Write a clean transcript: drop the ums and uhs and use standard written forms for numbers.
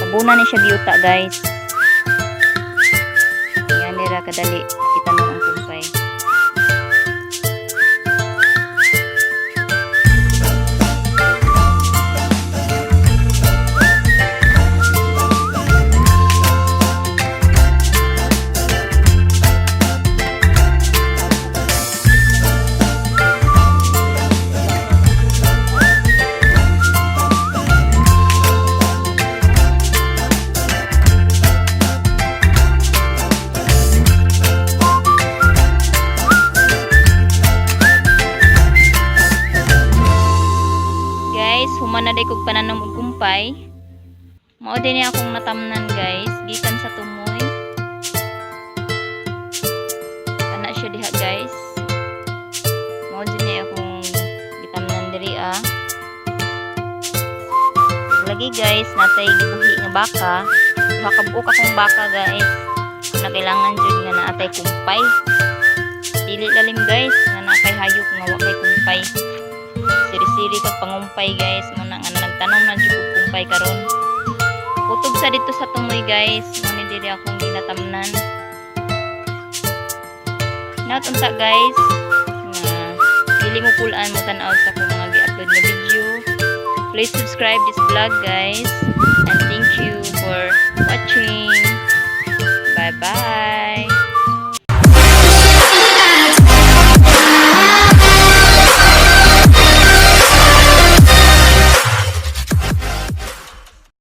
Sabuna ni siya biyuta guys. Yan nira kadali. Kita mo ang kumpay. Human na day kog pananom og kumpay. Mao din niya akong natamnan guys, gikan sa tumoy. Kana siya diha guys. Mao din niya akong gitamnan diri ah. Lagi guys, natay gibuhi nga baka. Duha ka buok akong baka guys. Na kailangan jud nga naatay kumpay. Dili lalim guys, nga na kay hayop nga wa kay kumpay. Siri-siri kag pangumpay guys, mo na nga nagtanom na jud og kumpay karon. Kutob sa dito sa tumoy guys, mo ni diri akong ginatamnan. Naut unta guys, nga dili mo pulaan mo tan-aw sa akong mga gi-upload na video. Please subscribe this vlog guys, and thank you for watching.